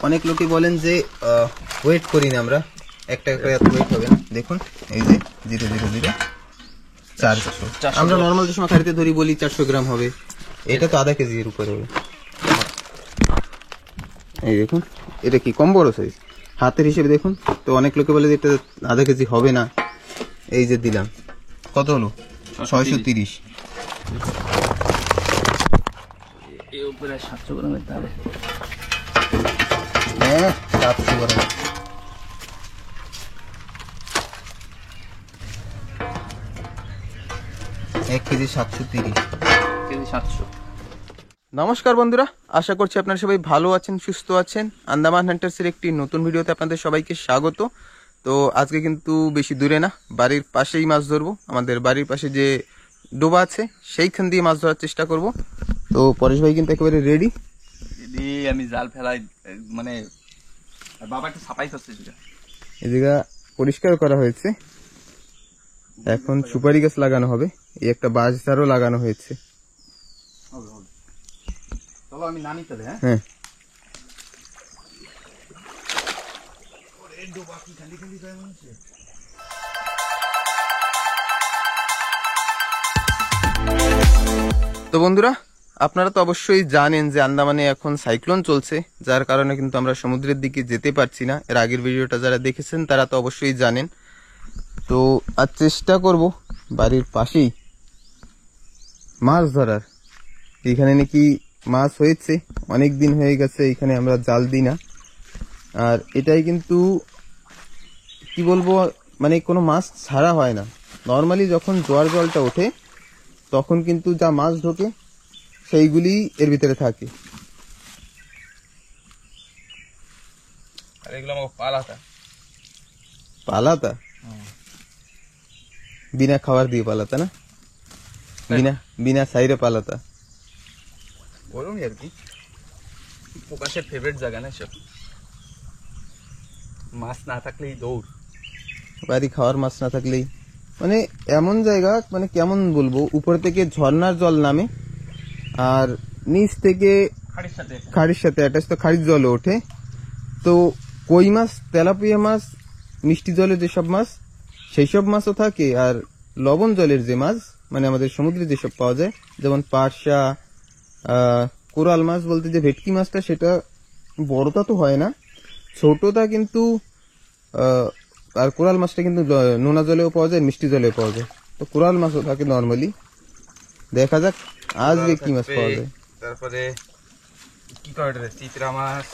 অনেক লোকই বলেন যে ওয়েট করি না আমরা, একটা করে এত ওয়েট হবে না। দেখুন এই যে 000 400। আমরা নর্মাল যে সময় খাড়িতে ধরি বলি 400 গ্রাম হবে, এটা তো আধা কেজির উপরে হবে। এই দেখুন এটা কি কম বড় সাইজ, হাতের হিসেবে দেখুন। তো অনেক লোকে বলে যে এটা আধা কেজি হবে না, এই যে দিলাম। কত হলো? 630। এই উপরে 700 গ্রামের তাহলে হ্যাঁ 700 গ্রাম। 1 কেজি 730, কেজি 700। নমস্কার বন্ধুরা, আশা করছি আপনারা সবাই ভালো আছেন, সুস্থ আছেন। আন্দামান হান্টার্সের একটি নতুন ভিডিওতে আপনাদের সবাইকে স্বাগত। তো আজকে কিন্তু বেশি দূরে না, বাড়ির পাশেই মাছ ধরবো। আমাদের বাড়ির পাশে যে ডোবা আছে সেইখান দিয়ে মাছ ধরার চেষ্টা করব। তো পরেশ ভাই কিন্তু একেবারে রেডি। আমি জাল ফেলাই, মানে বাবা একটু সাফাই করছে। এদিকে পরিষ্কার করা হয়েছে, এখন সুপারি গাছ লাগানো হবে। এই একটা বাঁশ ঝাড়ও লাগানো হয়েছে। চলো আমি নামি চলে। হ্যাঁ তো বন্ধুরা, আপনারা তো অবশ্যই জানেন যে আন্দামানে এখন সাইক্লোন চলছে, যার কারণে কিন্তু আমরা সমুদ্রের দিকে যেতে পারছি না। এর আগের ভিডিওটা যারা দেখেছেন তারা তো অবশ্যই জানেন। তো আজ চেষ্টা করব বাড়ির পাশেই মাছ ধরার। এখানে নাকি মাছ হয়েছে, অনেক দিন হয়ে গেছে এখানে আমরা জাল দিই না। আর এটাই কিন্তু কি বলবো, মানে কোনো মাছ ছাড়া হয় না। নর্মালি যখন জোয়ার জলটা ওঠে তখন কিন্তু যা মাছ ঢোকে সেইগুলি এর ভিতরে থাকে। আর এগুলো আমার পালাতা পালাতা, বিনা খাবার দিয়ে পালাতা না, বিনা সাইরে পালাতা। ওরকমই আর কি, প্রকাশের ফেভারিট জায়গা না সব। মাছ না থাকলেই দৌড়, বাড়ি খাওয়ার মাছ না থাকলেই, মানে এমন জায়গা, মানে কেমন বলবো, উপর থেকে ঝর্ণার জল নামে আর নিচ থেকে খাড়ির সাথে অ্যাটাচ, তো খাড়ির জল ওঠে। তো কই মাছ, তেলাপিয়া মাছ, মিষ্টি জলে যেসব মাছ সেই সব মাছও থাকে। আর লবণ জলের যে মাছ, মানে আমাদের সমুদ্রে যেসব পাওয়া যায়, যেমন পার্শা, কোরাল মাছ বলতে যে ভেটকি মাছটা, সেটা বড়টা তো হয় না, ছোটটা কিন্তু। আর কোরাল মাছটা কিন্তু নোনা জলেও পাওয়া যায়, মিষ্টি জলেও পাওয়া যায়। তো কোরাল মাছও থাকে নর্মালি। দেখা যাক আজকে কি মাছ পাওয়া যায়। তারপরে কি করে চিত্রা মাছ,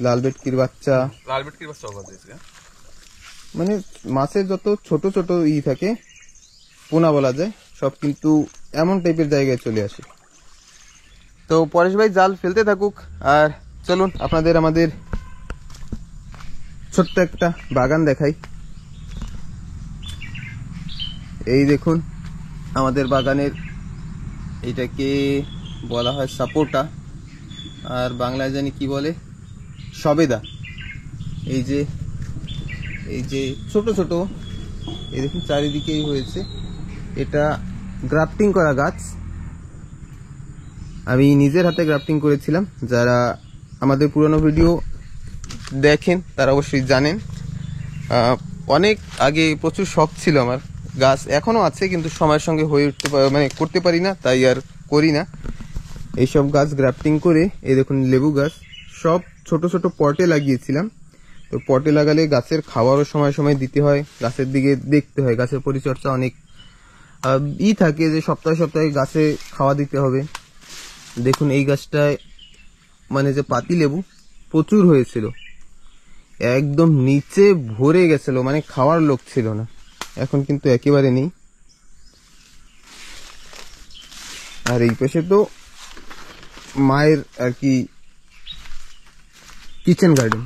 লাল ভেটকির বাচ্চা, লাল ভেটকির বাচ্চা পাওয়া যায়। মানে মাছের যত ছোট ছোট থাকে, পোনা বলা যায়, সব কিন্তু এমন টাইপের জায়গায় চলে আসে। তো পরেশ ভাই জাল ফেলতে থাকুক, আর চলুন আপনাদের আমাদের ছোট্ট একটা বাগান দেখাই। এই দেখুন আমাদের বাগানের, এটাকে বলা হয় সাপোটা, আর বাংলায় জানি কি বলে, সবেদা। এই যে ছোট ছোট, এই দেখুন চারিদিকেই হয়েছে। এটা গ্রাফটিং করা গাছ, আমি নিজের হাতে গ্রাফটিং করেছিলাম। যারা আমাদের পুরনো ভিডিও দেখেন তারা অবশ্যই জানেন। অনেক আগে প্রচুর শখ ছিল আমার, গাছ এখনো আছে কিন্তু সময়ের সঙ্গে হয়ে উঠতে মানে করতে পারি না, তাই আর করি না। এইসব গাছ গ্রাফটিং করে, এই দেখুন লেবু গাছ, সব ছোট ছোট পটে লাগিয়েছিলাম। তো পটে লাগালে গাছের খাবারও সময় সময় দিতে হয়, গাছের দিকে দেখতে হয়, গাছের পরিচর্যা অনেক থাকে যে সপ্তাহে সপ্তাহে গাছে খাওয়া দিতে হবে। দেখুন এই গাছটায় মানে যে পাতি লেবু প্রচুর হয়েছিল, একদম নিচে ভরে গেছিল, মানে খাওয়ার লোক ছিল না। এখন কিন্তু একেবারে নেই। আর এই পাশে তো মায়ের আর কি কিচেন গার্ডেন,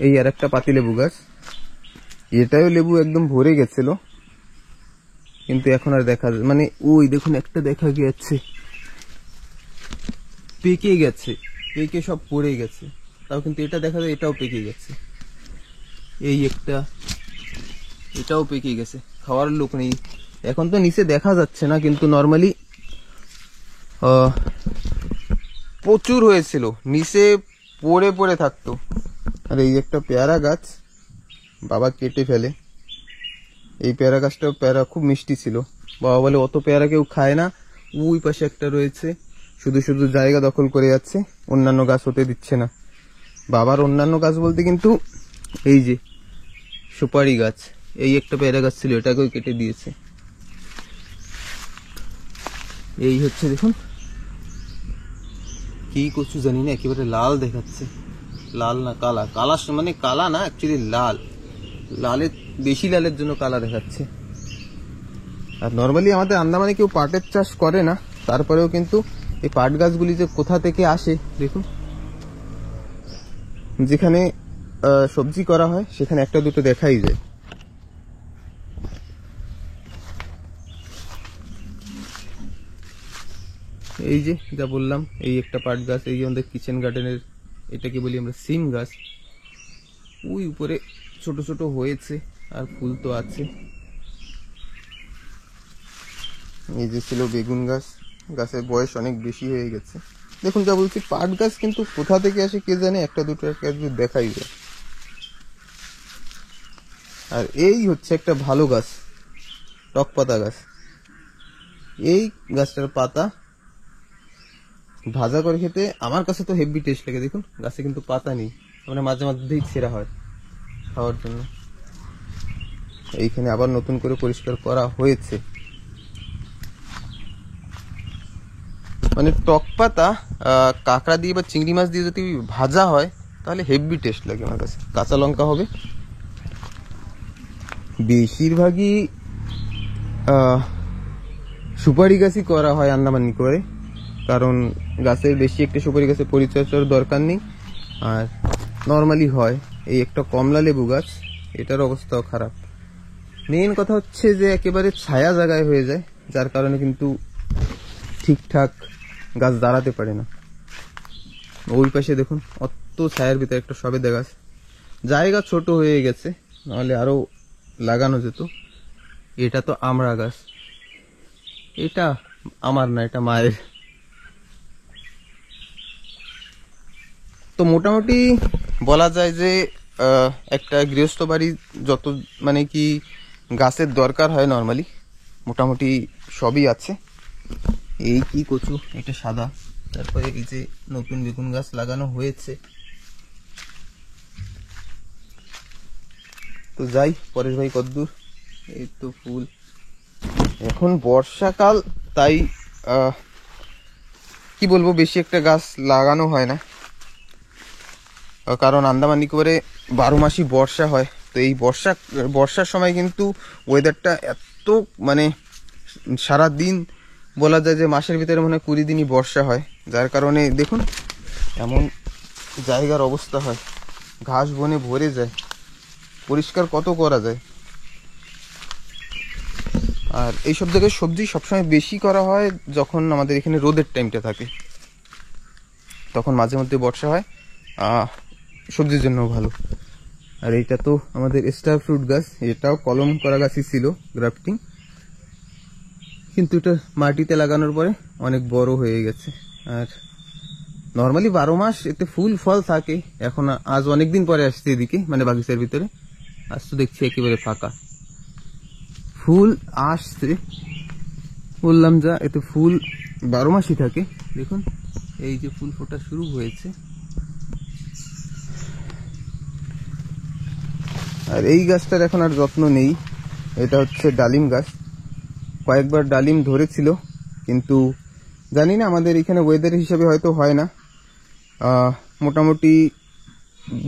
এই আর একটা পাতি লেবু গাছ, এটাও লেবু একদম ভরে গেছিল, কিন্তু এখন আর দেখা যায়, মানে ওই দেখুন একটা দেখা গেছে, পেকে গেছে, পেকে সব পড়ে গেছে। তাও কিন্তু এটা দেখা যায় এটাও পেকে গেছে। এই একটা, এটাও পেকে গেছে, খাওয়ার লোক নেই। এখন তো নিচে দেখা যাচ্ছে না, কিন্তু নর্মালি প্রচুর হয়েছিল নিচে, পড়ে পড়ে থাকতো। আর এই একটা পেয়ারা গাছ বাবা কেটে ফেলে। এই পেয়ারা গাছটাও পেয়ারা খুব মিষ্টি ছিল। বাবা বলে অত পেয়ারা কেউ খায় না, ওই পাশে একটা রয়েছে, শুধু শুধু জায়গা দখল করে যাচ্ছে, অন্যান্য গাছ হতে দিচ্ছে না। বাবার অন্যান্য গাছ বলতে কিন্তু এই যে সুপারি গাছ, এই একটা পেয়ারা গাছ ছিল, এটাকেও কেটে দিয়েছে। এই হচ্ছে দেখুন কি কচু জানি না, একেবারে লাল দেখাচ্ছে, লাল না কালা, কালা মানে কালা না, অ্যাকচুয়ালি লাল, লালের বেশি লালের জন্য কালা দেখাচ্ছে। আর নর্মালি আমাদের আন্দামানে কেউ পাটের চাষ করে না, তারপরেও কিন্তু এই পাট গাছগুলি যে কোথা থেকে আসে দেখুন, যেখানে সবজি করা হয় সেখানে একটা দুটো দেখাই যায়। এই যে যা বললাম, এই একটা পাট গাছ, এই যে আমাদের কিচেন গার্ডেনের, এটাকে বলি আমরা সিম গাছ, ওই উপরে ছোট ছোট হয়েছে আর ফুল তো আছে। এই যে ছিল বেগুন গাছ, গাছের বয়স অনেক বেশি হয়ে গেছে। দেখুন যা বলছি, পাট গাছ কিন্তু কোথা থেকে আসে কে জানে, একটা দুটো দেখাই যায়। আর এই হচ্ছে একটা ভালো গাছ, টক পাতা গাছ। এই গাছটার পাতা ভাজা করে খেতে আমার কাছে তো হেভি টেস্ট লাগে। দেখুন গাছে কিন্তু পাতা নেই, মানে মাঝে মধ্যেই ছেঁড়া হয় খাওয়ার জন্য। এইখানে আবার নতুন করে পরিষ্কার করা হয়েছে। মানে টক পাতা কাঁকড়া দিয়ে বা চিংড়ি মাছ দিয়ে যদি ভাজা হয় তাহলে হেভি টেস্ট লাগে আমার কাছে। কাঁচা লঙ্কা হবে। বেশিরভাগই সুপারি গাছই করা হয় আন্দামান নিকোবরে, কারণ গাছের বেশি একটা সুপারি গাছের পরিচর্যার দরকার নেই, আর নর্মালি হয়। এই একটা কমলা লেবু গাছ, এটার অবস্থাও খারাপ। মেইন কথা হচ্ছে যে একেবারে ছায়া জায়গায় হয়ে যায়, যার কারণে কিন্তু ঠিকঠাক গাছ দাঁড়াতে পারে না। ওই পাশে দেখুন অত ছায়ার ভিতরে একটা সবেদা গাছ, জায়গা ছোট হয়ে গেছে, নাহলে আরো লাগানো যেত। এটা তো আমড়া গাছ, এটা আমার না, এটা মায়ের। তো মোটামুটি বলা যায় যে একটা গৃহস্থ বাড়ি যত মানে কি গাছের দরকার হয় নর্মালি, মোটামুটি সবই আছে। এই কি কচু, এটা সাদা। তারপরে এই যে নতুন বেগুন গাছ লাগানো হয়েছে। তো যাই, পরেশ ভাই কদ্দূর? এই তো ফুল, এখন বর্ষাকাল, তাই কি বলবো, বেশি একটা গাছ লাগানো হয় না, কারণ আন্দামান নিকোবরে 12 মাসই বর্ষা হয়। তো এই বর্ষার সময় কিন্তু ওয়েদারটা এত মানে সারা দিন বলা যায় যে মাসের ভিতরে মনে হয় 20 দিনই বর্ষা হয়, যার কারণে দেখুন এমন জায়গার অবস্থা হয়, ঘাস বনে ভরে যায়, পরিষ্কার কত করা যায়। আর এইসব জায়গায় সবজি সবসময় বেশি করা হয় যখন আমাদের এখানে রোদের টাইমটা থাকে, তখন মাঝে মধ্যে বর্ষা হয়, সবজির জন্য ভালো। আর এইটা তো আমাদের স্টার ফ্রুট গাছ, এটাও কলম করা গাছই ছিল, গ্রাফটিং, কিন্তু এটা মাটিতে লাগানোর পরে অনেক বড় হয়ে গেছে। আর নর্মালি 12 মাস এতে ফুল ফল থাকে। এখন আজ অনেকদিন পরে আসছে এদিকে, মানে বাগিচার ভিতরে, আজ তো দেখছি একেবারে ফাঁকা, ফুল আসছে বললাম যা, এতে ফুল 12 মাসই থাকে। দেখুন এই যে ফুল ফোটা শুরু হয়েছে। আর এই গাছটার এখন আর যত্ন নেই, এটা হচ্ছে ডালিম গাছ। কয়েকবার ডালিম ধরেছিল, কিন্তু জানি না আমাদের এখানে ওয়েদার হিসাবে হয়তো হয় না, মোটামুটি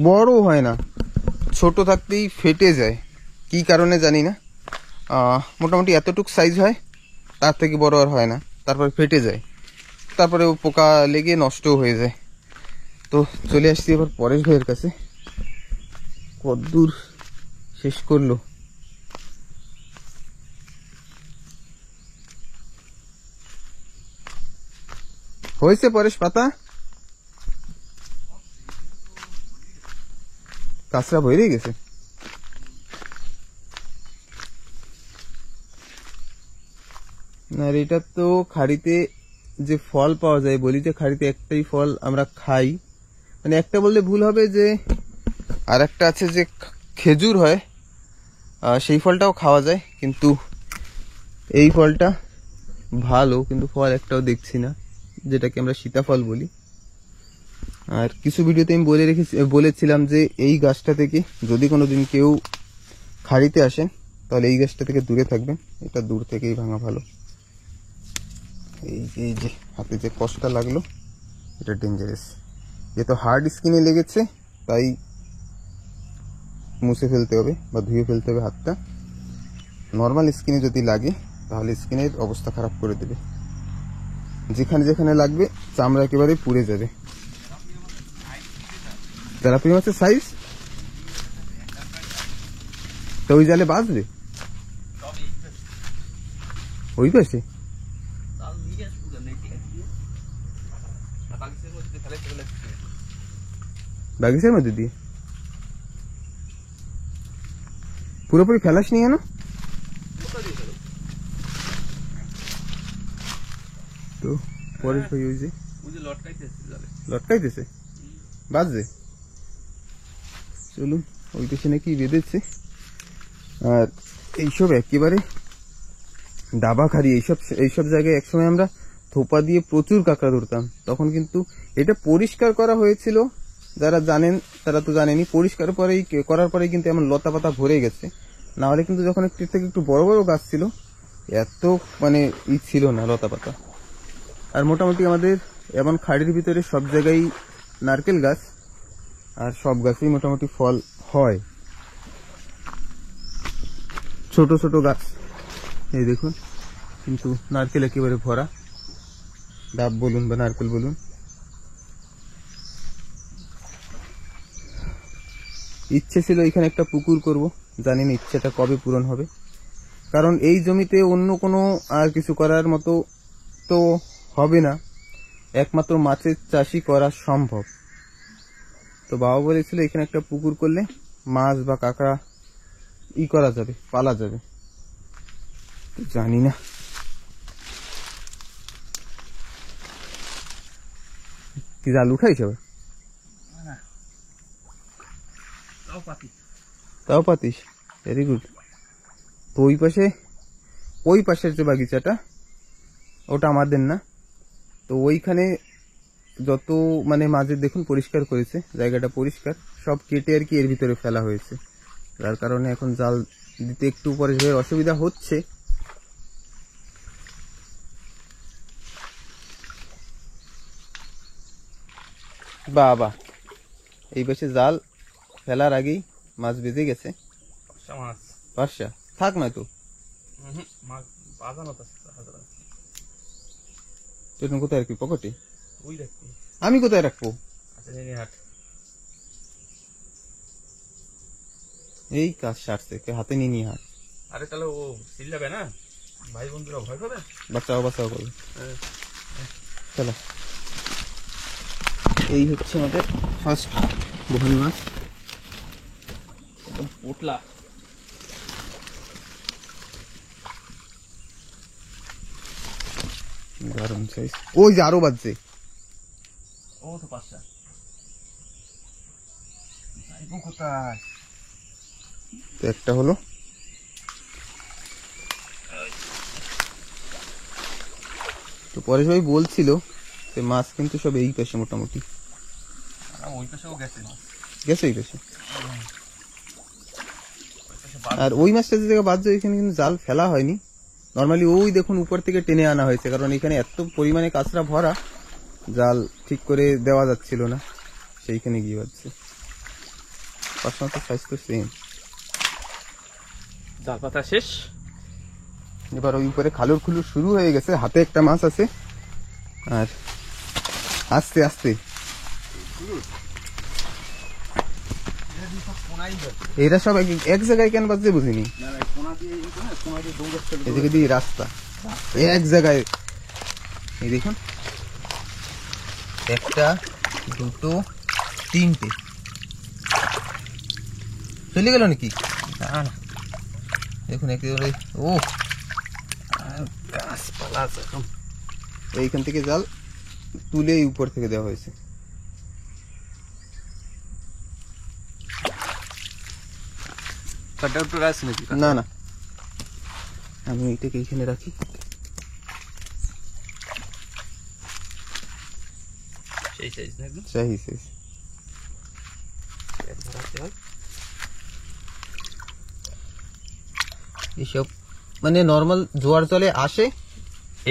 বড় হয় না, ছোট থাকতেই ফেটে যায়, কি কারণে জানি না। মোটামুটি এতটুক সাইজ হয়, তার থেকে বড় আর হয় না, তারপর ফেটে যায়, তারপরে পোকা লেগে নষ্টও হয়ে যায়। তো চলে আসছি এবার পরেশ ভাইয়ের কাছে, কদ্দূর শেষ করলো। হয়েছে পরেশ পাতা? কাঁচরা ভরে গেছে। আর এটা তো খাড়িতে যে ফল পাওয়া যায়, বলি যে খাড়িতে একটাই ফল আমরা খাই, মানে একটা বললে ভুল হবে, যে আর একটা আছে যে খেজুর হয়, সেই ফলটাও খাওয়া যায়, কিন্তু এই ফলটা ভালো, কিন্তু ফল একটাও দেখছি না, যেটাকে আমরা সীতাফল বলি। আর কিছু ভিডিওতে আমি বলেছিলাম যে এই গাছটা থেকে যদি কোনোদিন কেউ খাড়িতে আসেন তাহলে এই গাছটা থেকে দূরে থাকবেন, এটা দূর থেকেই ভাঙা ভালো। এই যে হাতে যে কষ্টটা লাগলো এটা ডেঞ্জারাস, যেহেতু হার্ড স্কিনে লেগেছে তাই মুছে ফেলতে হবে বা ধুয়ে ফেলতে হবে হাতটা। নর্মাল স্কিনে যদি লাগে তাহলে স্কিনের অবস্থা খারাপ করে দেবে, যেখানে যেখানে লাগবে চামড়া একেবারে পুড়ে যাবে। তেলাপি মাছের সাইজ তো ওই জালে বাঁচবে, ওই পাশে বাগিচার মধ্যে দিয়ে পুরোপুরি ফেলাস নি কেন? তো পরেশ ভাই ওই যে লটকাইতেছে, বাজবে। চলুন, ওই পেছনে নাকি বেঁধেছে। আর এইসব একেবারে ডাবাখারি এইসব জায়গায় একসময় আমরা থোপা দিয়ে প্রচুর কাঁকড়া ধরতাম, তখন কিন্তু এটা পরিষ্কার করা হয়েছিল, যারা জানেন তারা তো জানেনি, পরিষ্কার করার পরেই কিন্তু এমন লতা পাতা ভরে গেছে, না হলে কিন্তু যখন একটু থেকে একটু বড় বড় গাছ ছিল এত মানে ছিল না লতা পাতা। আর মোটামুটি আমাদের এমন খাড়ির ভিতরে সব জায়গায় নারকেল গাছ, আর সব গাছেই মোটামুটি ফল হয়, ছোট ছোট গাছ এই দেখুন, কিন্তু নারকেল একেবারে ভরা, ডাব বলুন বা নারকেল বলুন। ইচ্ছে ছিল এখানে একটা পুকুর করব, জানি না ইচ্ছেটা কবে পূরণ হবে, কারণ এই জমিতে অন্য কোনো আর কিছু করার মতো তো হবে না, একমাত্র মাছের চাষই করা সম্ভব। তো বাবা বলেছিল এখানে একটা পুকুর করলে মাছ বা কাঁকড়া করা যাবে, পালা যাবে, জানি না। কি জাল উঠাইছ? তাও পাতিস, ভেরি গুড। তো ওই পাশের যে বাগিচাটা ওটা আমাদের না, তো ওইখানে যত মানে মাঝে দেখুন পরিষ্কার করেছে, জায়গাটা পরিষ্কার, সব কেটে আর কি এর ভিতরে ফেলা হয়েছে, যার কারণে এখন জাল দিতে একটু পরে অসুবিধা হচ্ছে। বাবা, এই পাশে জাল ফেলার আগেই মাছ বেজে গেছে, পার্শা থাক না তো, কোথায় রাখবি? পকেটে? আমি কোথায় রাখবো? এই কাজ সারছে, হাতে নিয়ে নিয়ে হাট। আরে তাহলে ও সিল যাবে না, ভাই বন্ধুরা ভয় পাবে, বাচ্চাও করবে। চলো, এই হচ্ছে আমাদের ফার্স্ট বহনি মাছ, একদম পোটলা। দারুণ সাইজ। ওই যে আরো বাজছে, ও তো পাঁচটা কোথায়? তো একটা হলো, তো পরেশ ভাই বলছিল যে মাছ কিন্তু সব এই পাশে মোটামুটি ওই পাশেও গেছে গেছে এই পাশে। আর ওই মাছটা যে জায়গা বাজছে ওইখানে কিন্তু জাল ফেলা হয়নি, নর্মালি ওই দেখুন উপর থেকে টেনে আনা হয়েছে, কারণ এখানে এত পরিমাণে কাঁচরা ভরা, জাল ঠিক করে দেওয়া যাচ্ছিল না, সেইখানে গিয়ে বাজছে। পাঁচশো সাইজ তো সেম। জাল পাতা শেষ, এবার ওই উপরে খালুর খুলুর শুরু হয়ে গেছে, হাতে একটা মাছ আছে, আর আস্তে আস্তে এরা সব এক জায়গায় কেন বাজছে বুঝিনি, এদিকে দিয়ে রাস্তা এক জায়গায়। এই দেখুন, একটা দুটো তিনটে চলে গেল নাকি? দেখুন একেবারে, ও গাছপালা আছে, এইখান থেকে জাল তুলে উপর থেকে দেওয়া হয়েছে। কাটা আছে নাকি? না না, আমি এইটাকে এইখানে রাখি। সেই সাইজ না একদম চাই সাইজ। এইসব মানে নর্মাল জোয়ার জলে আসে,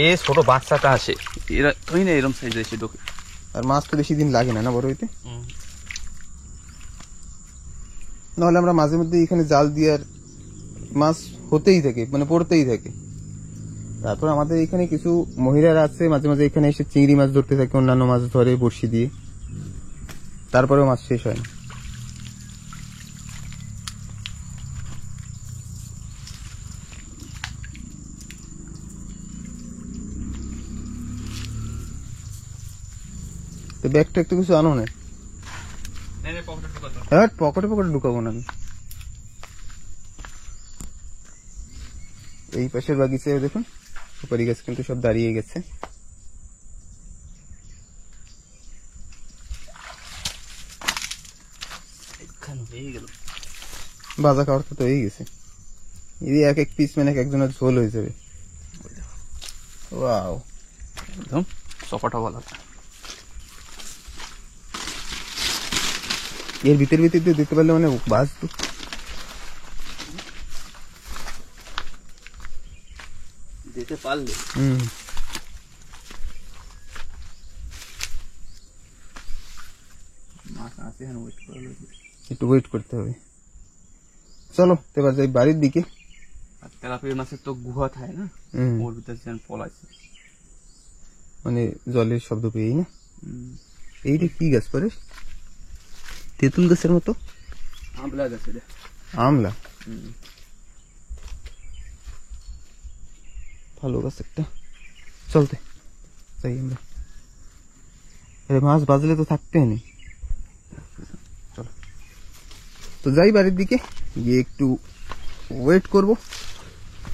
এ ছোট বাচ্চাটা আসে, এরা তুই না এরকম সাইজ এসে ঢোকে। আর মাছ তো বেশি দিন লাগে না না বড় হইতে। নাহলে আমরা মাঝে মধ্যে এখানে জাল দিয়ে আর মাছ হতেই থাকে, মানে পড়তেই থাকে। তারপর আমাদের এখানে কিছু মহিলারা আছে, মাঝে মাঝে এখানে এসে চিংড়ি মাছ ধরতে থাকে, অন্যান্য মাছ ধরে বড়শি দিয়ে, তারপরেও মাছ শেষ হয় না। তো ব্যাগটা একটু কিছু আনো না। হ্যাঁ, পকেটে পকেটে ঢুকাবো না আমি। এই পাশের বাগিচায় দেখুন সুপারি গাছ কিন্তু সব দাঁড়িয়ে গেছে। বাজা খাওয়ার তো হয়ে গেছে। এই এক এক পিস মানে একজনের ঝোল হয়ে যাবে। ওয়াও, একদম চপাটা বলা। এর ভিতর ভিতর দিয়ে দিতে পারলে মানে বাঁচতো। দিতে পারলে মাছ আছে, একটু ওয়েট করতে হবে। চলো এবার যাই বাড়ির দিকে। আর তেলাপিয়া মাছের তো গুহা থাকে না, ওর ভিতরে যেন ফল আছে, মানে জলের শব্দ পেয়েই না। এইটা কি গাছ পরে? তেঁতুল গাছের মতো। আমলা গাছ এটা। আমলা, ভালো গাছ একটা। চলতে যাই আমরা। আরে মাছ বাজলে তো থাকতে নেই। চলো তো যাই বাড়ির দিকে, গিয়ে একটু ওয়েট করব,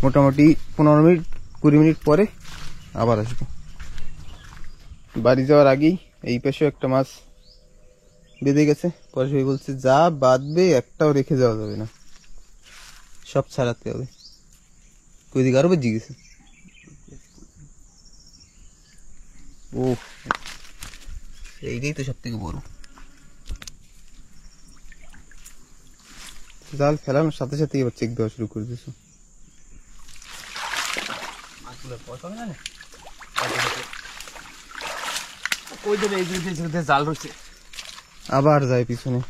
মোটামুটি 15 মিনিট 20 মিনিট পরে আবার আসবো। বাড়ি যাওয়ার আগেই এই পাশেও একটা মাছ বেঁধে গেছে। পরে সবাই বলছে যা বাঁধবে একটাও রেখে যাওয়া যাবে না, সব ছাড়াতে হবে। ওই দিকে আরো বেজে গেছে। ও, এইটাই তো সব থেকে বড়। জাল ফেলানোর সাথে সাথে এবার চেক দেওয়া শুরু করে দিয়েছো। জাল রয়েছে, আবার যায় পিছনে।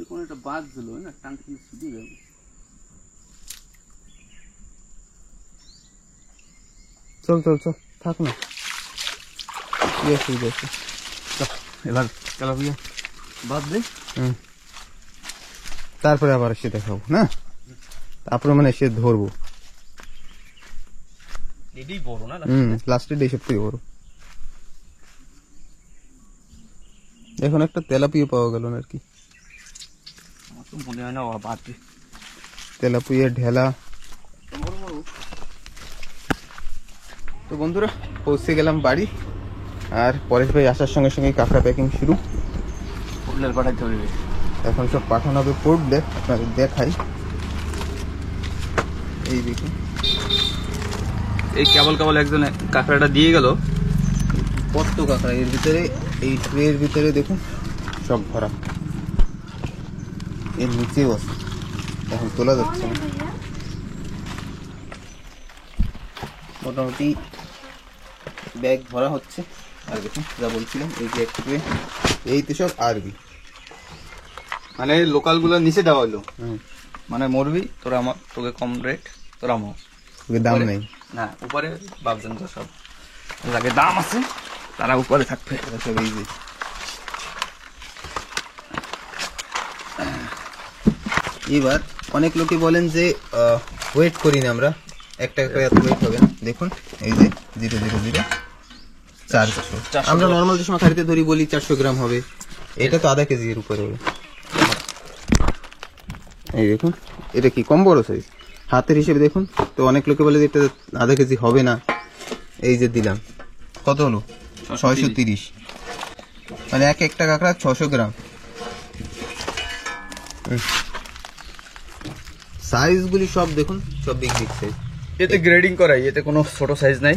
কোন একটা বাদ দিল না, টানতে কিন্তু ছুটি গেল। চল চল চল, থাক না, কি অসুবিধা আছে। এবার তেলাপিয়া বাদ দে, তারপরে আবার এসে দেখাবো না, তারপরে মানে এসে ধরবো। এটাই বড় না? লাস্টের ডে সব থেকে বড়। এখন একটা তেলাপিয়া পাওয়া গেল না আর কি। আমার তো মনে হয় না বাদ দে। তেলাপিয়া ঢেলা। তো বন্ধুরা পৌঁছে গেলাম বাড়ি, আর পরেশ ভাই আসার সঙ্গে সঙ্গে কাঁকড়া প্যাকিং শুরু। পোর্টলের পাঠাইতে হবে, এখন সব পাঠানো হবে পোর্টলে। আপনাদের দেখাই, এই দেখুন এই কেবল কেবল একজনে কাঁকড়াটা দিয়ে গেল। কত কাঁকড়া এর ভিতরে, এই ট্রের ভিতরে দেখুন সব ভরা, এর নিচেও আছে, এখন তোলা যাচ্ছে না। মোটামুটি ব্যাগ ভরা হচ্ছে। আর দেখুন যা বলছিলাম, এই যে এক ট্রে, এই তো সব আরবি, মানে লোকাল গুলো নিচে দেওয়া হলো। মানে মরবি তোরা, আমার তোকে কম রেট, তোরা আমার দাম নেই না। উপরে ভাবছেন তো সব যাকে দাম আছে তারা উপরে থাকবে। সব এই যে এবার অনেক লোকে বলেন যে ওয়েট করি না আমরা, একটা এত ওয়েট হবে না। দেখুন এই যে 000 400। আমরা নর্মাল যে সময় খাড়িতে ধরি বলি 400 গ্রাম হবে, এটা তো আধা কেজি এর উপরে হবে। এই দেখুন এটা কি কম বড় সাইজ, হাতের হিসেবে দেখুন। তো অনেক লোকে বলে যে এটা আধা কেজি হবে না, এই যে দিলাম, কত হলো 630, মানে এক একটা কাঁকড়া 600 গ্রাম। সাইজগুলি সব দেখুন, সব বিগ বিগ সাইজ। এতে গ্রেডিং করাই, এতে কোনো ছোট সাইজ নাই।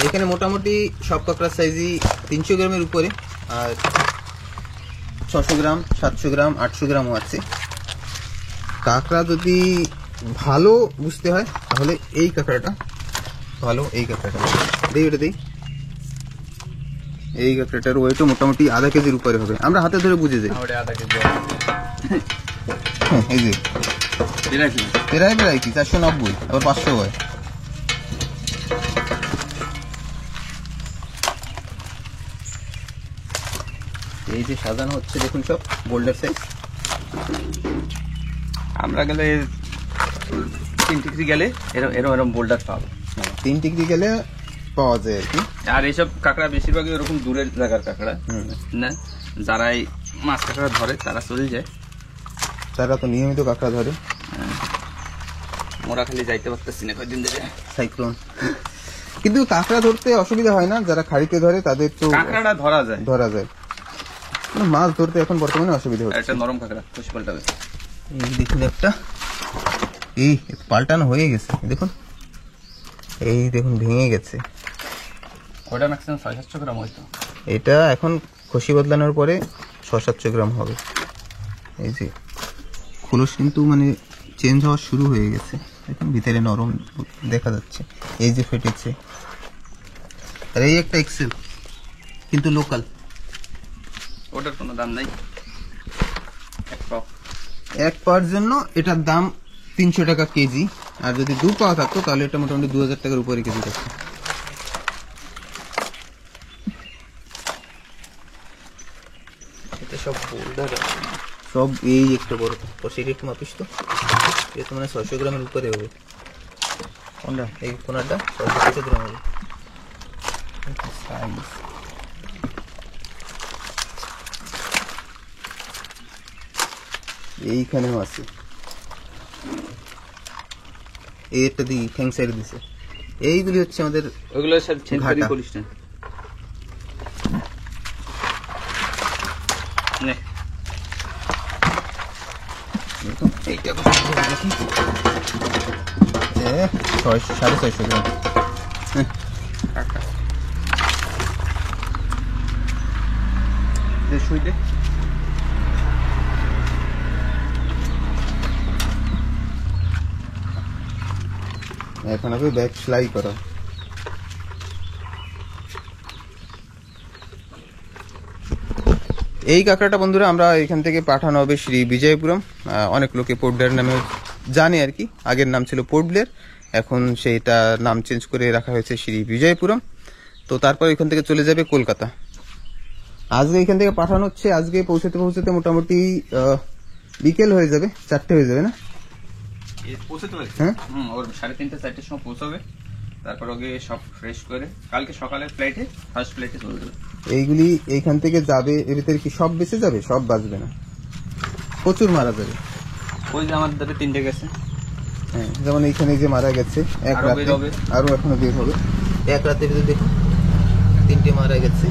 এখানে মোটামুটি সব কাঁকড়ার সাইজই 300 গ্রামের উপরে, আর 600 গ্রাম, 700 গ্রাম, 800 গ্রামও আছে। কাঁকড়া যদি ভালো বুঝতে হয় তাহলে এই কাঁকড়াটা ভালো, এই কাঁকড়াটা দেই, ওটা দিই। এই কাঁকড়াটার ওয়েটও মোটামুটি আধা কেজির উপরে হবে, আমরা হাতে ধরে বুঝে যাই। আধা কেজি হ্যাঁ, এই যে প্রায় প্রায় কি 490, আবার 500 হয়। এই যে সাজানো হচ্ছে দেখুন, সব বোল্ডার সাইজ। আমরা গেলে 3 ডিগ্রি গেলে এরকম বোল্ডার পাবো। 3 ডিগ্রি গেলে পাওয়া যায় আর কি। আর এইসব কাঁকড়া বেশিরভাগই ওরকম দূরের জায়গার কাঁকড়া না, যারা এই মাছ কাঁকড়া ধরে তারা চলে যায়, তারা তো নিয়মিত কাঁকড়া ধরে। মোরা খালি যাইতে পারতেছি না কয়েকদিন ধরে, সাইক্লোন। কিন্তু কাঁকড়া ধরতে অসুবিধা হয় না, যারা খাড়িতে ধরে তাদের তো কাঁকড়াটা ধরা যায়। কিন্তু মাছ ধরতে এখন বর্তমানে অসুবিধা হচ্ছে। একটা নরম কাঁকড়া খুশি পাল্টাবে। এই দেখুন একটা, এই পাল্টানো হয়ে গেছে দেখুন, এই দেখুন ভেঙে গেছে। ওটা ম্যাক্সিমাম 600-700 গ্রাম হয়তো। এটা এখন খসি বদলানোর পরে 600-700 গ্রাম হবে। এই যে খোলস কিন্তু মানে চেঞ্জ হওয়া শুরু হয়ে গেছে, দেখুন ভিতরে নরম দেখা যাচ্ছে। এই যে ফেটেছে। আর এই একটা এক্সেল, কিন্তু লোকাল। ওটার কোনো দাম নাই, এক পাওয়ার জন্য এটার দাম 300 টাকা কেজি, আর যদি 2 পাওয়া থাকতো তাহলে এটা মোটামুটি 2000 টাকার উপরে কেজি থাকতো। এটা সব বোল্ডার, সব এই একটা বড় তো, সেটা একটু মাপিস তো। এটা মানে 600 গ্রামের উপরে হবে। কোনটা? এই কোনাটা 600 গ্রাম হবে। এইখানেও আছে, এই একটা দি ঠ্যাং সাইড দিছে। এইগুলি হচ্ছে আমাদের, ওগুলো সব চেঞ্জ করিস না। এইটা 650 গ্রাম। শুইতে এখন হবে ব্যাক সেলাই করা। এই কাঁকড়াটা বন্ধুরা আমরা এখান থেকে পাঠানো হবে শ্রী বিজয়পুরম। অনেক লোকে পোর্ট ব্লেয়ার নামে জানে আর কি, আগের নাম ছিল পোর্ট ব্লেয়ার, এখন সেইটা নাম চেঞ্জ করে রাখা হয়েছে শ্রী বিজয়পুরম। তো তারপর এখান থেকে চলে যাবে কলকাতা। আজকে এখান থেকে পাঠানো হচ্ছে, আজকে পৌঁছতে পৌঁছতে মোটামুটি বিকেল হয়ে যাবে, 4টে হয়ে যাবে না? পৌঁছতে পারে, হ্যাঁ, ওর 3:30-4টের সময় পৌঁছাবে। তারপর ওকে সব ফ্রেশ করে কালকে সকালের ফ্লাইটে, ফার্স্ট ফ্লাইটে চলে যাবে। এইগুলি এইখান থেকে যাবে, এর ভিতরে কি সব বেঁচে যাবে? সব বাঁচবে না, প্রচুর মারা যাবে। ওই যে আমাদের দাদা 3টে গেছে, হ্যাঁ, যেমন এইখানে যে মারা গেছে এক আরো রাতে, বের হবে। আরো এখনো বের হবে। এক রাতের ভিতরে দেখুন 3টে মারা গেছে।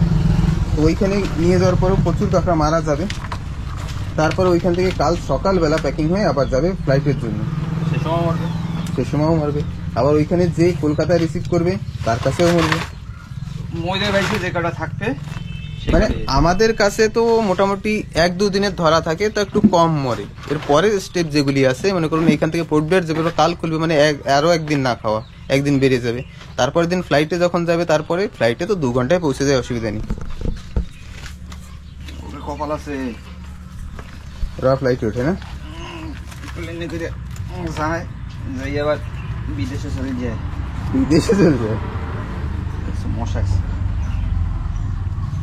তো ওইখানে নিয়ে যাওয়ার পরেও প্রচুর কাঁকড়া মারা যাবে। তারপর ওইখান থেকে কাল সকালবেলা প্যাকিং হয়ে আবার যাবে ফ্লাইটের জন্য, সে সময় মরবে, সে সময়ও মারবে। আবার ওইখানে যে কলকাতায় রিসিভ করবে তার কাছেও মরবে। মইদের বাইকে যে কটা থাকবে মানে আমাদের কাছে তো মোটামুটি 1-2 দিনের ধরা থাকে, তো একটু কম মরে। এর পরের স্টেপ যেগুলি আছে, মনে করুন এইখান থেকে পোর্ট ব্লেয়ার যেগুলো কাল খুলবে, মানে আরো একদিন না খাওয়া, একদিন বেড়ে যাবে। তারপরের দিন ফ্লাইটে যখন যাবে, তারপরে ফ্লাইটে তো 2 ঘন্টায় পৌঁছে যায়, অসুবিধা নেই। কপাল আছে, ওরা ফ্লাইটে ওঠে না, প্লেনে করে যায়, যাই আবার বিদেশে চলে যায়। বিদেশে চলে যায়। মশা আছে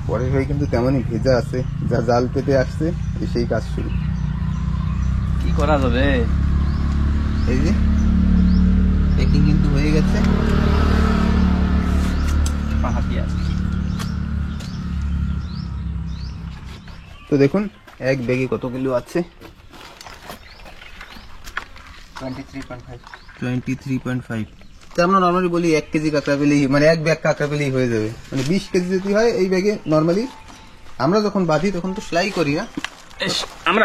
পরের ভাই কিন্তু তেমনই ভেজা আছে, যা জাল পেতে আসছে সেই কাজ শুরু। কি করা যাবে? এই যে প্যাকিং কিন্তু হয়ে গেছে। তো দেখুন এক ব্যাগে কতগুলো আছে। 23.5 23.5। তো আমরা নর্মালি বলি 1 কেজি কাঁকড়া পেলেই, মানে 1 ব্যাগ কাঁকড়া পেলেই হয়ে যাবে। মানে 20 কেজি যদি হয় এই ব্যাগে নর্মালি আমরা যখন বাঁধি তখন তো সেলাই করি না,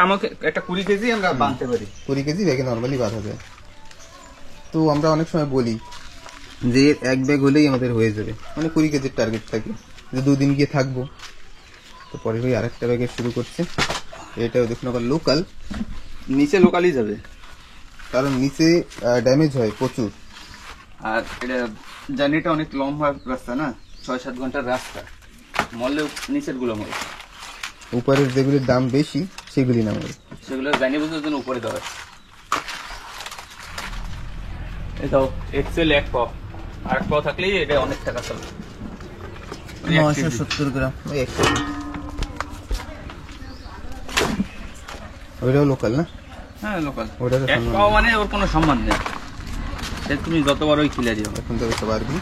আমাকে একটা 20 কেজি আমরা বাঁধতে পারি। 20 কেজি ব্যাগে নর্মালি বাঁধা যায়। তো আমরা অনেক সময় বলি যে 1 ব্যাগ হলেই আমাদের হয়ে যাবে, মানে 20 কেজির টার্গেট থাকে, যে 2 দিন গিয়ে থাকবো। তো পরে ভাই আরেকটা ব্যাগে শুরু করছে, এটাও দেখুন আবার লোকাল, নিচে লোকালই যাবে, কারণ নিচে ড্যামেজ হয় প্রচুর। আর এটা জার্নিটা অনেক লম্বা রাস্তা না, 6-7 ঘন্টার রাস্তা, মরলেও নিচের গুলো মরে, উপরের যেগুলির দাম বেশি সেগুলি না মরে। সেগুলো জানি বুঝার জন্য উপরে দেওয়া। এটাও এক্সেল 1 পাও, আর 1 পাও থাকলেই এটা অনেক টাকা চলবে। 970 গ্রাম ওই একটা। ওইটাও লোকাল না? হ্যাঁ লোকাল। ওটা তো 1 পাও মানে ওর কোনো সম্মান নেই, সে তুমি যতবার ওই খিলে দিও। এখন তো বুঝতে পারবি।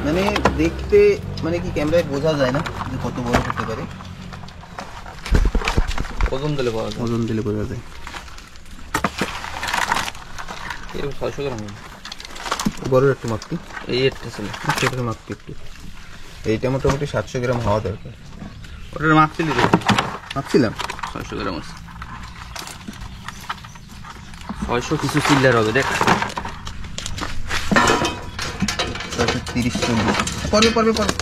মানে দেখতে, মানে কি ক্যামেরায় বোঝা যায় না যে কত বড় হতে পারে, ওজন দিলে পাওয়া যায়, ওজন দিলে বোঝা যায়। 600 গ্রাম বড় একটু মাপটি, এই একটা ছিল, ছোট মাপটি একটু। এইটা মোটামুটি 700 গ্রাম হওয়া দরকার। ওটার মাপছিলি তো? মাপছিলাম 600 গ্রাম আছে, 600 কিছু চিল্লার হবে দেখ। 630-40 পড়বে পড়বে পড়বে।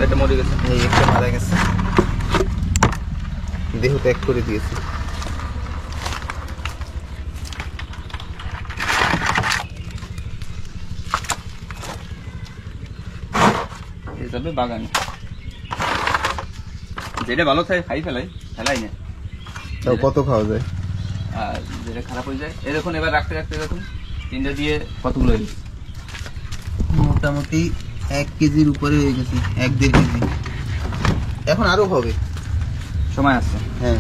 এটা মরে গেছে, এই একটা মারা গেছে, দেহ ত্যাগ করে দিয়েছে। এই যাবে বাগানে, যেটা ভালো থাকে খাই ফেলাই না। তাও কত খাওয়া যায়? আর যেটা খারাপ হয়ে যায়, এই দেখুন এবার রাখতে রাখতে দেখুন 3টা দিয়ে কতগুলো হয়ে গেছে। মোটামুটি 1 কেজির উপরে হয়ে গেছে, 1-1.5 কেজি। এখন আরো হবে, সময় আছে। হ্যাঁ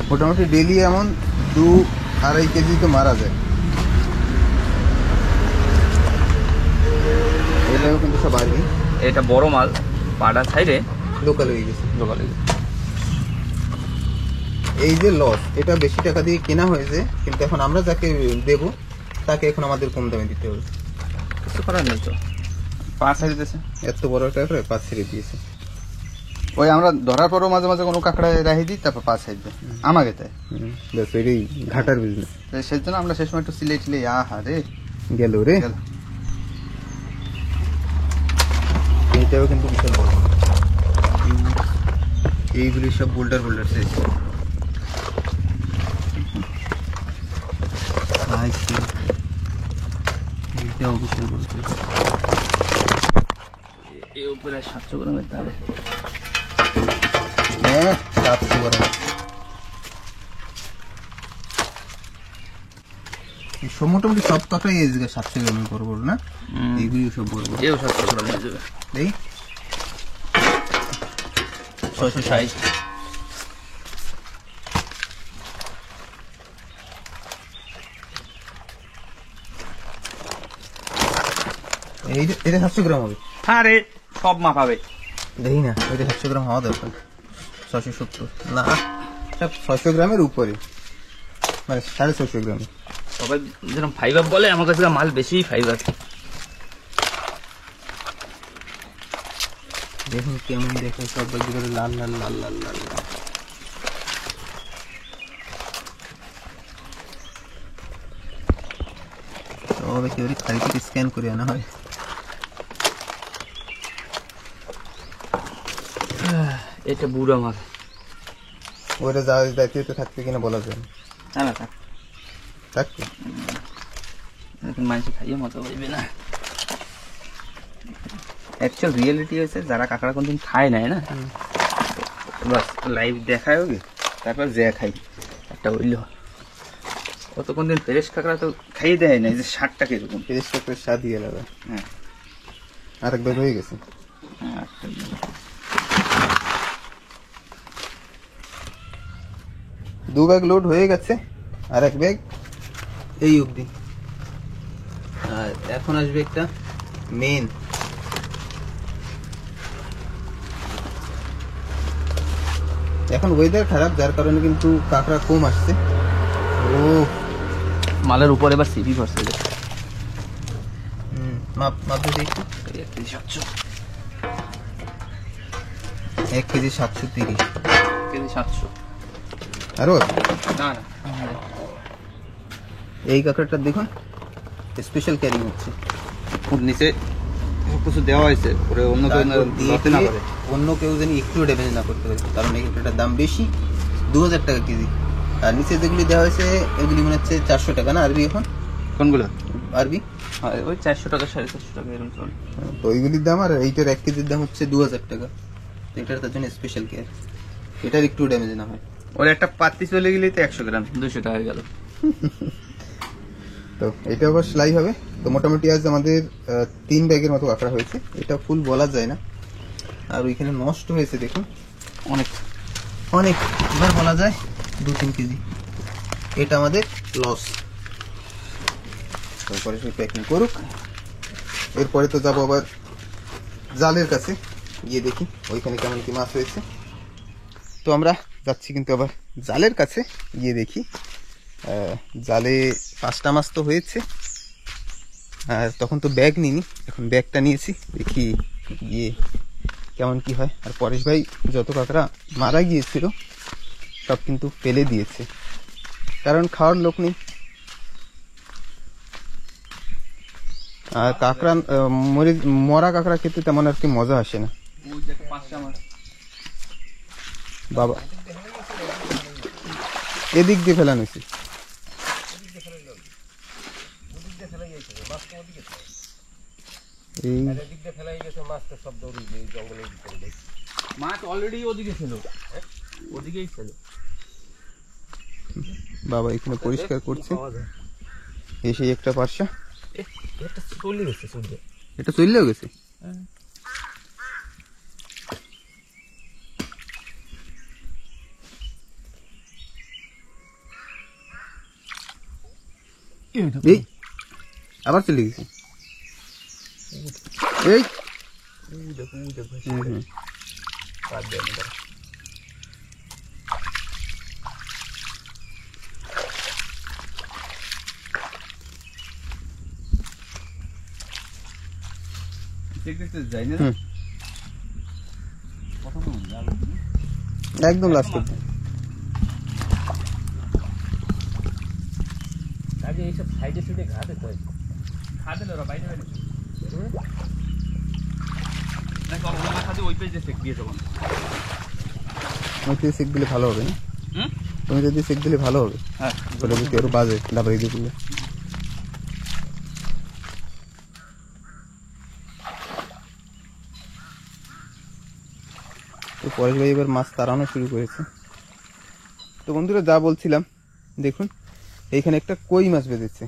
মোটামুটি ডেলি এমন 2-2.5 কেজি তো মারা যায়। এটাও কিন্তু সব আরবি, এটা বড় মাল, পাড়া সাইডে লোকাল হয়ে গেছে। লোকালে। এই যে লস, এটা বেশি টাকা দিয়ে কেনা হয়েছে, কিন্তু এখন আমরা যাকে দেব তাকে এখন আমাদের কম দামে দিতে হবে। কিছু করার নেই তো, 5 ছেড়ে দিয়েছে। এত বড় কাঁকড়া 5 ছেড়ে দিয়েছে। ওই আমরা ধরার পরও মাঝে মাঝে কোনো কাঁকড়া রাখি দিই, তারপর 5 ছেড়ে দেয় আমাকে তাই। ব্যাস এটাই ঘাটার বিজনেস। সেই জন্য আমরা শেষ সময় একটু সিলে টিলে আহা রে গেল রে। গেল। এইটাও কিন্তু বিশাল বড়, এইগুলি সব বোল্ডার সাইজ। এইটাও বিশাল বড় সাইজ। এই উপরে 700 গ্রামের তাহলে হ্যাঁ 700 বড়। মোটামুটি সব কাঁকড়াই এই জায়গায় 700 গ্রামের বড় বড় না? এইগুলি সব বড় বড়। এও 700 গ্রাম হয়ে যাবে। এই 660। এটা 700 গ্রাম হবে। আরে সব মাপাবে, দেখি না, এটা 700 গ্রাম হওয়া দরকার। 670 না, সব 600 গ্রামের উপরে, মানে 650 গ্রামের। সবাই যেরকম ফাইবার বলে, আমার কাছে মাল বেশি ফাইবার। দেখুন কেমন দেখে, সব দিকে লাল লাল লাল লাল লাল লাল। সব একেবারে খালি থেকে স্ক্যান করে আনা হয়। এটা বুড়া মাল, ওইটা যা দায়িত্ব থাকতে কিনা বলা যায় না। না না থাক, থাকতে এখন মানুষ খাইয়ে মতো হইবে না। অ্যাকচুয়াল রিয়েলিটি হয়েছে, যারা কাঁকড়া কোনদিন খায় নাই না, বাস লাইভ দেখায় ওকে, তারপর যে খাই একটা হইল। ও তো কোনদিন ফ্রেশ কাঁকড়া তো খাইয়ে দেয় না, এই যে 60 টাকা এরকম। 30 টাকার স্বাদই আলাদা। হ্যাঁ আরেকবার হয়ে গেছে। হ্যাঁ 2 ব্যাগ লোড হয়ে গেছে, আর এক ব্যাগ এই অবধি। আর এখন আসবে একটা মেন। এখন ওয়েদার খারাপ, যার কারণে কিন্তু কাঁকড়া কম আসছে। ও মালের উপরে এবার সিপি পড়ছে। মাপ মাপ দিতে একটু। 1 কেজি 730। কেজি 700। আরো না না, এই কাঁকড়াটা দেখুন স্পেশাল ক্যারিং হচ্ছে। ওর নিচে কিছু দেওয়া হয়েছে, পরে অন্য কেউ তারপর দিয়ে ধরতে না পারে। অন্য কেউ যেন একটু ড্যামেজ না করতে পারে, কারণ এই কাঁকড়াটার দাম বেশি, 2000 টাকা কেজি। আর নিচে যেগুলি দেওয়া হয়েছে এগুলি মনে হচ্ছে 400 টাকা না আরবি? এখন কোনগুলো? আরবি হয় ওই 400 টাকা 450 টাকা এরকম চলে। তো ওইগুলির দাম, আর এইটার 1 কেজির দাম হচ্ছে 2000 টাকা। তো এটার তার জন্য স্পেশাল কেয়ার, এটার একটু ড্যামেজ না হয়। ওর একটা পাত্তি চলে গেলেই তো 100 গ্রাম 200 টাকা হয়ে গেল। তো এটা আবার সেলাই হবে। তো মোটামুটি আজ আমাদের 3 ব্যাগের মতো কাঁকড়া হয়েছে। এটা ফুল বলা যায় না। আর ওইখানে নষ্ট হয়েছে দেখুন অনেক অনেক, এবার বলা যায় 2-3 কেজি। এটা আমাদের লস। তারপরে সে প্যাকিং করুক। এরপরে তো যাবো আবার জালের কাছে, গিয়ে দেখি ওইখানে কেমন কি মাছ হয়েছে। তো আমরা যাচ্ছি কিন্তু আবার জালের কাছে গিয়ে দেখি। জালে 5টা মাছ তো হয়েছে। আর তখন তো ব্যাগ নিইনি, এখন ব্যাগটা নিয়েছি, দেখি গিয়ে কেমন কি হয়। আর পরেশ ভাই যত কাঁকড়া মারা গিয়েছিল সব কিন্তু ফেলে দিয়েছে, কারণ খাওয়ার লোক নেই। আর কাঁকড়া মরা কাঁকড়া খেতে তেমন আর কি মজা আসে না। বাবা এদিক দিয়ে ফেলানো হয়েছে। এই মাছ অলরেডি ওদিকে ছিল, ওদিকেই ছিল। বাবা এখানে পরিষ্কার করছে, এসে একটা পার্সা এটা চলে গেছে, এটা চললেও গেছে। এই আবার চলে গেছে। এই একদম লাস্ট অব্দি। আগে এইসব সাইডে সাইডে ঘাটে তো ঘা দিল ওরা বাইরে বাইরে নাকি ওর মাথাতে ওই পেজে চেক দিয়ে দেবো। তুমি যদি চেক দিলে ভালো হবে না? তুমি যদি চেক দিলে ভালো হবে। হ্যাঁ তাহলে যদি আরো বাজে ডাবরি দিয়ে দিলে। তো পরেশ ভাই এবার মাছ তাড়ানো শুরু করেছে। তো বন্ধুরা যা বলছিলাম, দেখুন এইখানে একটা কই মাছ বেঁধেছে।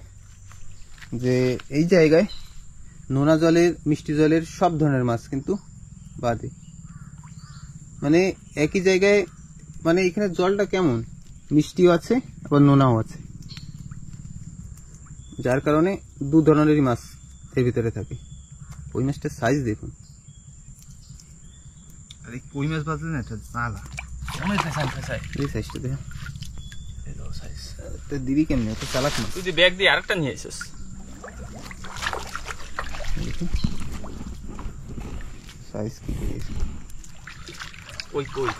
যে এই জায়গায় নোনা জলের মিষ্টি জলের সব ধরনের মাছ কিন্তু বাদে, মানে একই জায়গায়, মানে এখানে জলটা কেমন মিষ্টিও আছে আবার নোনাও আছে, যার কারণে দু ধরনেরই মাছ এর ভিতরে থাকে। ওই মাছটার সাইজ দেখুন। আরে কই মাছ বাজে না, এটা জালা অনেক ফেসাই এই সাইজটা দেখুন। এই লো সাইজ তো দিবি কেমনে, তো চালাক মাছ। তুই ব্যাগ দিয়ে আরেকটা নিয়ে এসেছিস। দেখুন সাইজ কি দিয়েছে। কই কই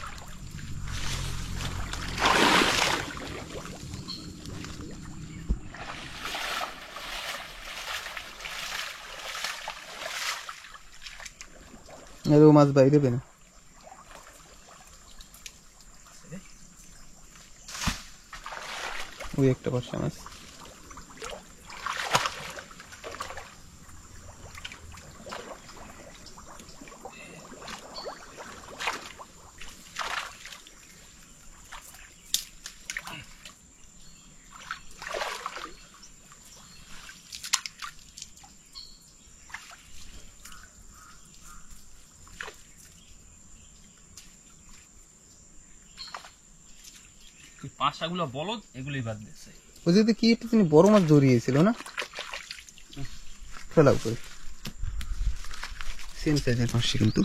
ও মাছ বাইরে দেবে না। ওই একটা পার্সা মাছ। পাঁচটাগুলো বলদ, এগুলোই বাদ দিয়েছে। ওই যদি কি একটা তিনি বড় মাছ জড়িয়েছিল না, ফেলাও করে সেম সাইজের মাছটি কিন্তু।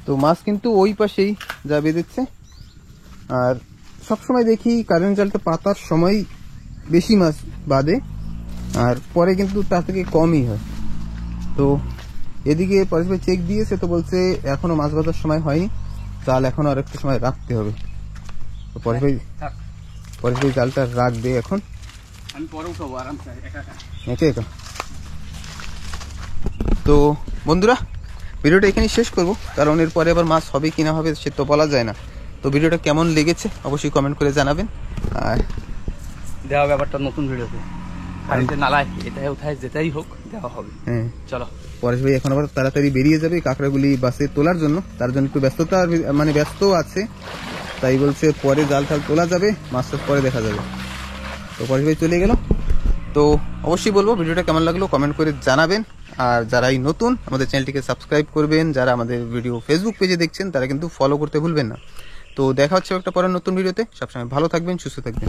তো মাছ কিন্তু ওই পাশেই যা বেঁধেছে। আর সবসময় দেখি কারেন্ট জালটা পাতার সময় বেশি মাছ বাঁধে, আর পরে কিন্তু তার থেকে কমই হয়। তো এদিকে পরেশ ভাই চেক দিয়েছে, তো বলছে এখনো মাছ বাঁধার সময় হয়নি, জাল এখনো আর একটু সময় রাখতে হবে। তো পরেশ ভাই জালটা রাখবে এখন, আমি পরে উঠাবো আরামসে একা একা। তো বন্ধুরা, ভিডিওটা এখানেই শেষ করব, কারণ এরপরে আবার মাছ হবে কিনা হবে সে তো বলা যায় না। তো ভিডিওটা কেমন লেগেছে অবশ্যই কমেন্ট করে জানাবেন। আর দেওয়া ব্যাপারটা নতুন ভিডিওতে বাড়িতে নালায় এটাই উঠায় যেটাই হোক দেওয়া হবে। হ্যাঁ, চলো। পরেশ ভাই এখন আবার তাড়াতাড়ি বেরিয়ে যাবে কাঁকড়াগুলি বাসে তোলার জন্য, তার জন্য একটু ব্যস্ততা মানে ব্যস্ত আছে, তাই বলছে পরে জাল টাল তোলা যাবে, মাছ টাছ পরে দেখা যাবে। তো পরেশ ভাই চলে গেল। তো অবশ্যই বলবো ভিডিওটা কেমন লাগলো কমেন্ট করে জানাবেন। আর যারাই নতুন আমাদের চ্যানেলটিকে সাবস্ক্রাইব করবেন, যারা আমাদের ভিডিও ফেসবুক পেজে দেখছেন তারা কিন্তু ফলো করতে ভুলবেন না। তো দেখা হচ্ছে একটা পরের নতুন ভিডিওতে, সবসময় ভালো থাকবেন, সুস্থ থাকবেন।